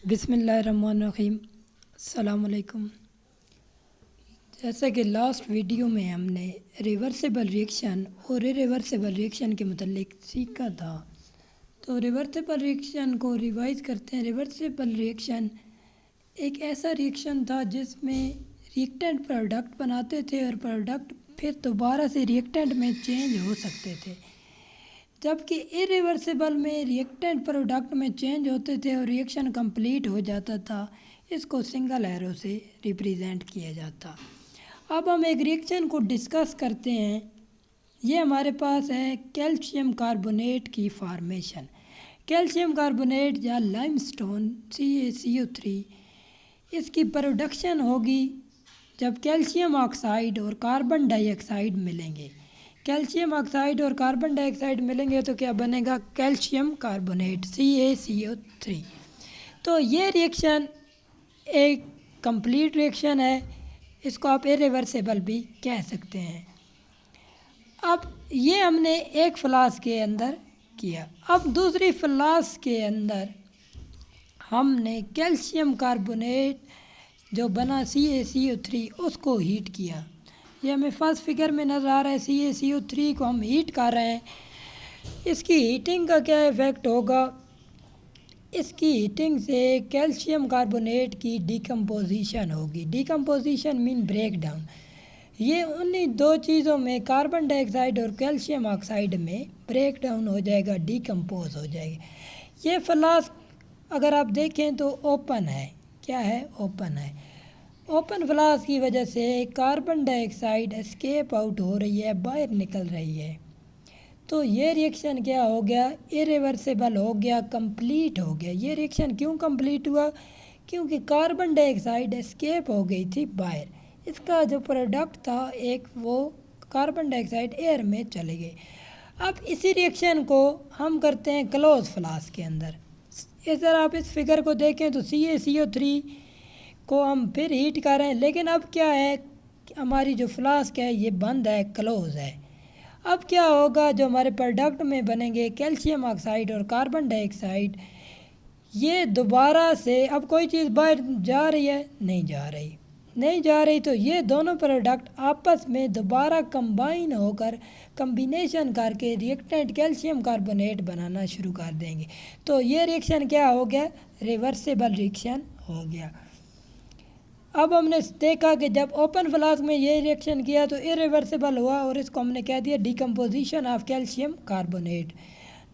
बिस्मिल्लाहिर्रहमानिर्रहीम। अस्सलाम वालेकुम। जैसा कि लास्ट वीडियो में हमने रिवर्सिबल रिएक्शन और इरिवर्सिबल रिएक्शन के मुतालिक सीखा था, तो रिवर्सिबल रिएक्शन को रिवाइज करते हैं। रिवर्सिबल रिएक्शन एक ऐसा रिएक्शन था जिसमें रिएक्टेंट प्रोडक्ट बनाते थे और प्रोडक्ट फिर दोबारा से रिएक्टेंट में चेंज हो सकते थे, जबकि इरिवर्सिबल में रिएक्टेंट प्रोडक्ट में चेंज होते थे और रिएक्शन कंप्लीट हो जाता था। इसको सिंगल एरो से रिप्रेजेंट किया जाता। अब हम एक रिएक्शन को डिस्कस करते हैं। ये हमारे पास है कैल्शियम कार्बोनेट की फार्मेशन। कैल्शियम कार्बोनेट या लाइमस्टोन CaCO3, इसकी प्रोडक्शन होगी जब कैल्शियम ऑक्साइड और कार्बन डाइऑक्साइड मिलेंगे। कैल्शियम ऑक्साइड और कार्बन डाइऑक्साइड मिलेंगे तो क्या बनेगा? Calcium carbonate CaCO3। तो ये रिएक्शन एक कंप्लीट रिएक्शन है, इसको आप इरिवर्सिबल भी कह सकते हैं। अब ये हमने एक फ्लास्क के अंदर किया। अब दूसरी फ्लास्क के अंदर हमने कैल्शियम कार्बोनेट जो बना CaCO3 उसको हीट किया। ये हमें फर्स्ट फिगर में नज़र आ रहा है। CaCO3 को हम हीट कर रहे हैं। इसकी हीटिंग का क्या इफ़ेक्ट होगा? इसकी हीटिंग से कैल्शियम कार्बोनेट की डिकम्पोजिशन होगी। Decomposition mean break down. ये उन्हीं दो चीज़ों में, कार्बन डाइऑक्साइड और कैल्शियम ऑक्साइड में ब्रेक डाउन हो जाएगा, डिकम्पोज हो जाएगा। ये फ्लास्क अगर आप देखें तो ओपन है। क्या है? ओपन है। ओपन फ्लास्क की वजह से कार्बन डाइऑक्साइड एस्केप आउट हो रही है, बाहर निकल रही है। तो ये रिएक्शन क्या हो गया? इरिवर्सिबल हो गया, कंप्लीट हो गया। ये रिएक्शन क्यों कंप्लीट हुआ? क्योंकि कार्बन डाइऑक्साइड एस्केप हो गई थी बाहर। इसका जो प्रोडक्ट था एक, वो कार्बन डाइऑक्साइड एयर में चले गए। अब इसी रिएक्शन को हम करते हैं क्लोज फ्लास्क के अंदर। इस तरह आप इस फिगर को देखें तो CaCO3 को हम फिर हीट कर रहे हैं, लेकिन अब क्या है, हमारी जो फ्लास्क है ये बंद है, क्लोज है। अब क्या होगा? जो हमारे प्रोडक्ट में बनेंगे कैल्शियम ऑक्साइड और कार्बन डाइऑक्साइड, ये दोबारा से, अब कोई चीज़ बाहर जा रही है? नहीं जा रही। नहीं जा रही तो ये दोनों प्रोडक्ट आपस में दोबारा कंबाइन होकर, कम्बिनेशन करके रिएक्टेंट कैल्शियम कार्बोनेट बनाना शुरू कर देंगे। तो ये रिएक्शन क्या हो गया? रिवर्सिबल रिएक्शन हो गया। अब हमने देखा कि जब ओपन फ्लास्क में ये रिएक्शन किया तो इरिवर्सिबल हुआ और इसको हमने कह दिया डिकम्पोजिशन ऑफ कैल्शियम कार्बोनेट।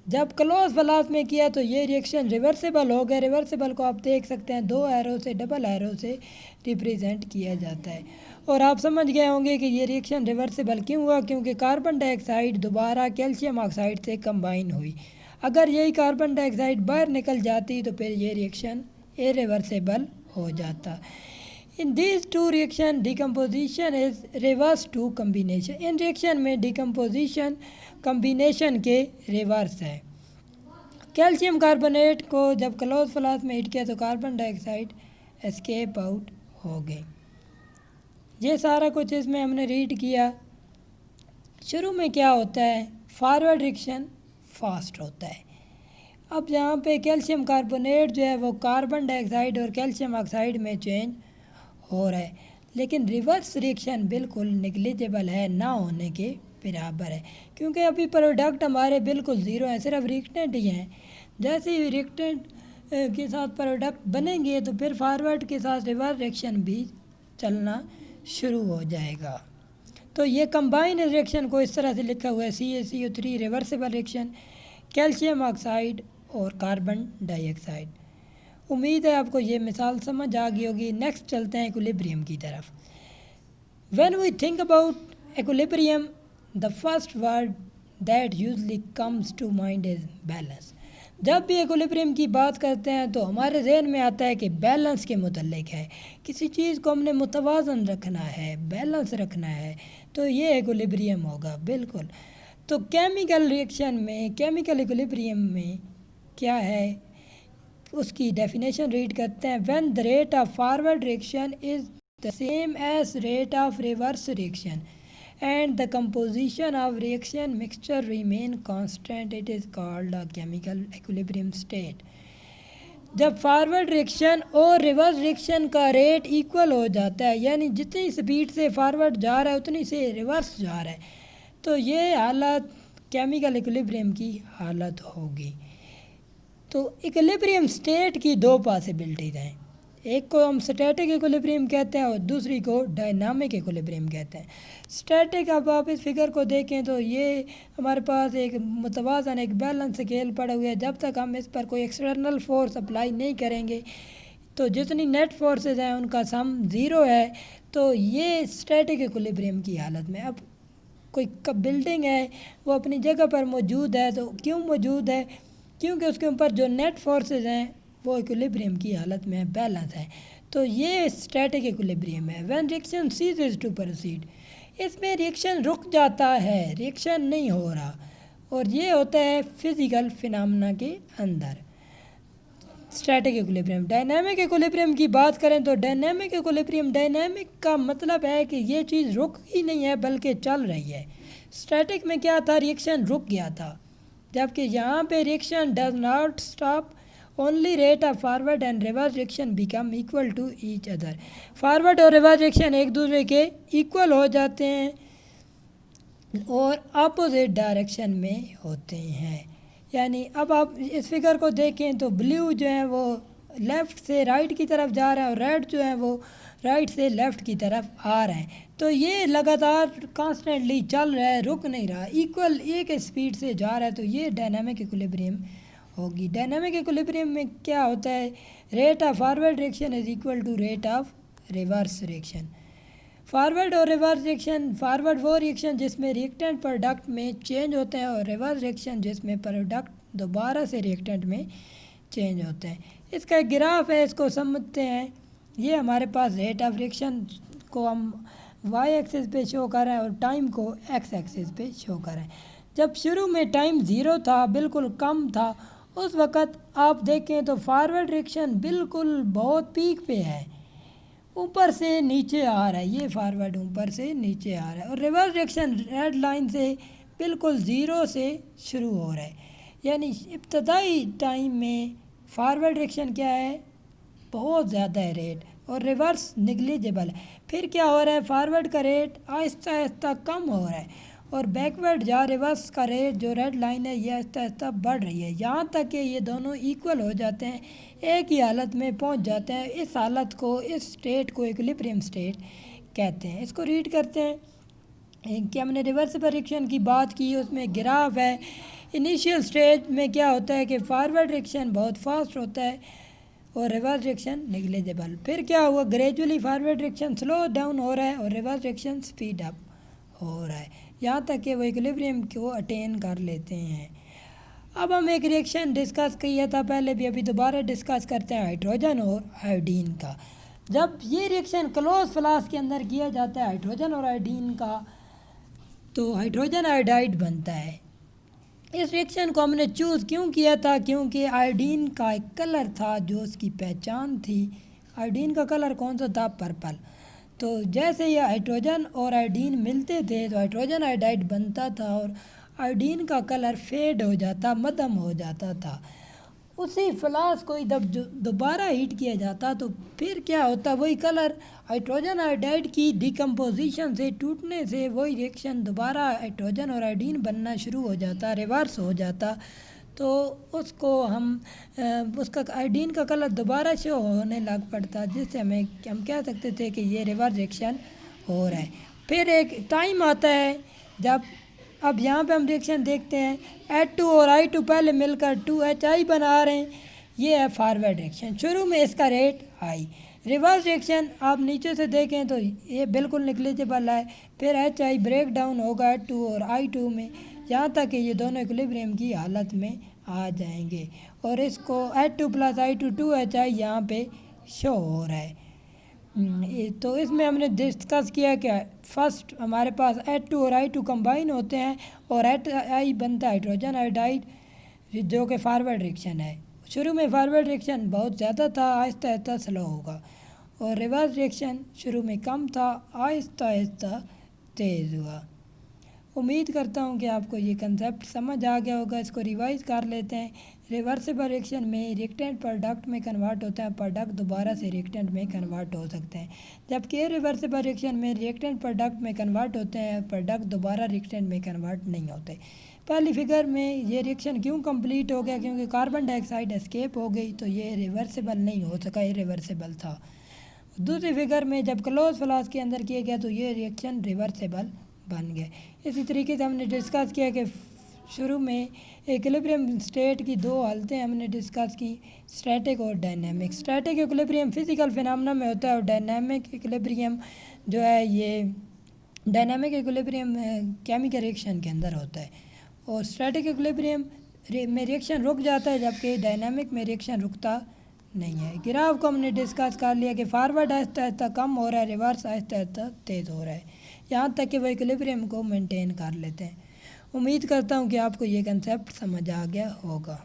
जब क्लोज फ्लास्क में किया तो ये रिएक्शन रिवर्सिबल हो गया। रिवर्सिबल को आप देख सकते हैं दो एरो से, डबल एरो से रिप्रेजेंट किया जाता है। और आप समझ गए होंगे कि ये रिएक्शन रिवर्सिबल क्यों हुआ, क्योंकि कार्बन डाइऑक्साइड दोबारा कैल्शियम ऑक्साइड से कंबाइन हुई। अगर यही कार्बन डाइऑक्साइड बाहर निकल जाती तो फिर ये रिएक्शन इरिवर्सिबल हो जाता। In these two reaction, decomposition is reverse to combination. In reaction में डिकम्पोजिशन कम्बिनेशन के रिवर्स है। कैल्शियम कार्बोनेट को जब क्लोज फ्लास्क में हीट किया तो कार्बन डाइऑक्साइड एस्केप आउट हो गई। ये सारा कुछ इसमें हमने रीड किया। शुरू में क्या होता है? फॉरवर्ड रिएक्शन फास्ट होता है। अब यहाँ पे कैल्शियम कार्बोनेट जो है वो कार्बन डाइऑक्साइड और कैल्शियम ऑक्साइड में चेंज हो रहा है, लेकिन रिवर्स रिएक्शन बिल्कुल नेग्लिजिबल है, ना होने के बराबर है, क्योंकि अभी प्रोडक्ट हमारे बिल्कुल ज़ीरो हैं, सिर्फ रिएक्टेंट ही हैं। जैसे ही रिएक्टेंट के साथ प्रोडक्ट बनेंगे तो फिर फॉरवर्ड के साथ रिवर्स रिएक्शन भी चलना शुरू हो जाएगा। तो ये कंबाइन रिएक्शन को इस तरह से लिखा हुआ है CaCO3 reversible reaction, calcium oxide और कार्बन डाइऑक्साइड। उम्मीद है आपको ये मिसाल समझ आ गई होगी। नेक्स्ट चलते हैं इक्विलिब्रियम की तरफ। When we think about equilibrium, the first word that usually comes to mind is balance. जब भी इक्विलिब्रियम की बात करते हैं तो हमारे जहन में आता है कि बैलेंस के मुतल्लिक है, किसी चीज़ को हमने मुतवाज़न रखना है, बैलेंस रखना है, तो ये इक्विलिब्रियम होगा बिल्कुल। तो केमिकल रिएक्शन में, केमिकल इक्विलिब्रियम में क्या है, उसकी डेफिनेशन रीड करते हैं। When the rate of forward reaction is the same as rate of reverse reaction and the composition of reaction mixture remain constant, it is called a chemical equilibrium state. जब forward reaction और reverse reaction का rate equal हो जाता है, यानी जितनी speed से forward जा रहा है उतनी से रिवर्स जा रहा है, तो ये हालत केमिकल इक्विलिब्रियम की हालत होगी। तो इक्विलिब्रियम स्टेट की दो पॉसिबिलिटीज़ हैं, एक को हम स्टैटिक इक्विलिब्रियम कहते हैं और दूसरी को डायनामिक इक्विलिब्रियम कहते हैं। स्टैटिक, अब आप इस फिगर को देखें तो ये हमारे पास एक मुतवाज़न एक बैलेंस स्केल पड़ा हुआ है। जब तक हम इस पर कोई एक्सटर्नल फोर्स अप्लाई नहीं करेंगे तो जितनी नेट फोर्सेज हैं उनका सम ज़ीरो है। तो ये स्टैटिक इक्विलिब्रियम की हालत में, अब कोई बिल्डिंग है वो अपनी जगह पर मौजूद है, तो क्यों मौजूद है? क्योंकि उसके ऊपर जो नेट फोर्सेज हैं वो इक्विलिब्रियम की हालत में बैलेंस है। तो ये स्टैटिक इक्विलिब्रियम है। When reaction ceases to proceed, इसमें रिएक्शन रुक जाता है, रिएक्शन नहीं हो रहा, और ये होता है फिजिकल फिनोमेना के अंदर स्टैटिक इक्विलिब्रियम। डायनामिक इक्विलिब्रियम की बात करें तो डायनामिक इक्विलिब्रियम, डायनामिक का मतलब है कि ये चीज़ रुक ही नहीं है बल्कि चल रही है। स्टैटिक में क्या था, रिएक्शन रुक गया था, जबकि यहाँ पे reaction does not stop, only rate of forward and reverse reaction become equal to each other. Forward और रिवर्स रिएक्शन एक दूसरे के इक्वल हो जाते हैं और अपोजिट डायरेक्शन में होते हैं। यानी अब आप इस फिगर को देखें तो ब्लू जो है वो लेफ़्ट से राइट की तरफ जा रहा है और रेड जो है वो राइट से लेफ़्ट की तरफ आ रहा है। तो ये लगातार कॉन्स्टेंटली चल रहा है, रुक नहीं रहा, इक्वल एक स्पीड से जा रहा है। तो ये डायनामिक इक्विलिब्रियम होगी। डायनामिक इक्विलिब्रियम में क्या होता है, rate of forward reaction is equal to rate of reverse reaction. Forward और रिवर्स रिएक्शन, फॉरवर्ड वो रिएक्शन जिसमें रिएक्टेंट प्रोडक्ट में चेंज होते हैं और रिवर्स रिएक्शन जिसमें प्रोडक्ट दोबारा से रिएक्टेंट में चेंज होते हैं। इसका एक ग्राफ है, इसको समझते हैं। ये हमारे पास रेट ऑफ रिएक्शन को हम वाई एक्सिस पे शो कर रहे हैं और टाइम को एक्स एक्सिस पे शो कर रहे हैं। जब शुरू में टाइम ज़ीरो था, बिल्कुल कम था, उस वक़्त आप देखें तो फॉरवर्ड रिएक्शन बिल्कुल बहुत पीक पे है, ऊपर से नीचे आ रहा है, ये फॉरवर्ड ऊपर से नीचे आ रहा है, और रिवर्स रिएक्शन रेड लाइन से बिल्कुल ज़ीरो से शुरू हो रहा है। यानी इब्तदाई टाइम में फॉरवर्ड रिएक्शन क्या है, बहुत ज़्यादा है रेट, और रिवर्स निगलिजिबल है। फिर क्या हो रहा है, फॉरवर्ड का रेट आहिस्ता आहिस्ता कम हो रहा है और बैकवर्ड जा रिवर्स का रेट जो रेड लाइन है ये आहिस्ता आहिस्ता बढ़ रही है, यहाँ तक कि ये दोनों इक्वल हो जाते हैं, एक ही हालत में पहुँच जाते हैं। इस हालत को, इस स्टेट को इक्विलिब्रियम स्टेट कहते हैं। इसको रीड करते हैं कि हमने रिवर्सिबल रिएक्शन की बात की, उसमें ग्राफ है। इनिशियल स्टेज में क्या होता है कि फॉरवर्ड रिएक्शन बहुत फास्ट होता है और रिवर्स रिएक्शन नेग्लिजिबल। फिर क्या हुआ, gradually forward reaction slow down हो रहा है और रिवर्स रिएक्शन स्पीड अप हो रहा है, यहाँ तक कि वो इक्विलिब्रियम को अटेन कर लेते हैं। अब हम एक रिएक्शन डिस्कस किया था पहले भी, अभी दोबारा डिस्कस करते हैं हाइड्रोजन और आयोडीन का। जब ये रिएक्शन क्लोज फ्लास्क के अंदर किया जाता है हाइड्रोजन और आयोडीन का, तो हाइड्रोजन आयोडाइड बनता है। इस रिएक्शन को हमने चूज़ क्यों किया था, क्योंकि आयोडीन का एक कलर था जो उसकी पहचान थी। आयोडीन का कलर कौन सा था, पर्पल। तो जैसे ये हाइड्रोजन और आयोडीन मिलते थे तो हाइड्रोजन आयोडाइड बनता था और आयोडीन का कलर फेड हो जाता, मध्यम हो जाता था। उसी फ्लास्क को जब दोबारा हीट किया जाता तो फिर क्या होता, वही कलर हाइड्रोजन आयोडाइड की डिकम्पोजिशन से, टूटने से वही रिएक्शन दोबारा हाइड्रोजन और आयोडीन बनना शुरू हो जाता, रिवर्स हो जाता। तो उसको उसका आयोडीन का कलर दोबारा शो होने लग पड़ता, जिससे हम कह सकते थे कि ये रिवर्स रिएक्शन हो रहा है। फिर एक टाइम आता है जब, अब यहाँ पे हम रिएक्शन देखते हैं, H2 और I2 पहले मिलकर 2HI बना रहे हैं, ये है फॉरवर्ड रिएक्शन। शुरू में इसका रेट हाई, रिवर्स रिएक्शन आप नीचे से देखें तो ये बिल्कुल नेग्लिजिबल है। फिर HI ब्रेक डाउन होगा H2 और I2 में, यहाँ तक कि ये दोनों इक्विलिब्रियम की हालत में आ जाएंगे और इसको H2 + I2 2HI यहाँ पे शो हो रहा है। तो इसमें हमने डिस्कस किया कि फर्स्ट हमारे पास H2 और I2 कंबाइन होते हैं और HI बनता है हाइड्रोजन आयोडाइड, जो कि फॉरवर्ड रिएक्शन है। शुरू में फॉरवर्ड रिएक्शन बहुत ज़्यादा था, आहिस्ता आहिस्ता स्लो होगा, और रिवर्स रिएक्शन शुरू में कम था, आहिस्ता आहिस्ता तेज़ हुआ। उम्मीद करता हूँ कि आपको ये कंसेप्ट समझ आ गया होगा। इसको रिवाइज़ कर लेते हैं। रिवर्सिबल रिएक्शन में रिएक्टेंट प्रोडक्ट में कन्वर्ट होता है, प्रोडक्ट दोबारा से रिएक्टेंट में कन्वर्ट हो सकते हैं। जबकि इरिवर्सिबल रिएक्शन में रिएक्टेंट प्रोडक्ट में कन्वर्ट होते हैं, प्रोडक्ट दोबारा रिएक्टेंट में कन्वर्ट नहीं होते। पहली फिगर में ये रिएक्शन क्यों कंप्लीट हो गया, क्योंकि कार्बन डाइऑक्साइड एस्केप हो गई, तो ये रिवर्सिबल नहीं हो सका, इरिवर्सिबल था। दूसरी फिगर में जब क्लोज फ्लास्क के अंदर किया गया तो ये रिएक्शन रिवर्सिबल बन गए। इसी तरीके से हमने डिस्कस किया कि शुरू में इक्विलिब्रियम स्टेट की दो हालतें हमने डिस्कस की, स्टैटिक और dynamic. Static equilibrium physical phenomena में होता है और डायनामिक इक्विलिब्रियम जो है ये डायनामिक इक्विलिब्रियम केमिकल रिएक्शन के अंदर होता है। और स्टैटिक इक्विलिब्रियम में रिएक्शन रुक जाता है, जबकि डायनामिक में रिएक्शन रुकता नहीं है। ग्राफ को हमने डिस्कस कर लिया कि फॉरवर्ड आहिस्ता आहिस्ता कम हो रहा है, रिवर्स आहिस्ता आहिस्ता तेज़ हो रहा है, यहाँ तक कि वो इक्विलिब्रियम को मेंटेन कर लेते हैं। उम्मीद करता हूँ कि आपको ये कंसेप्ट समझ आ गया होगा।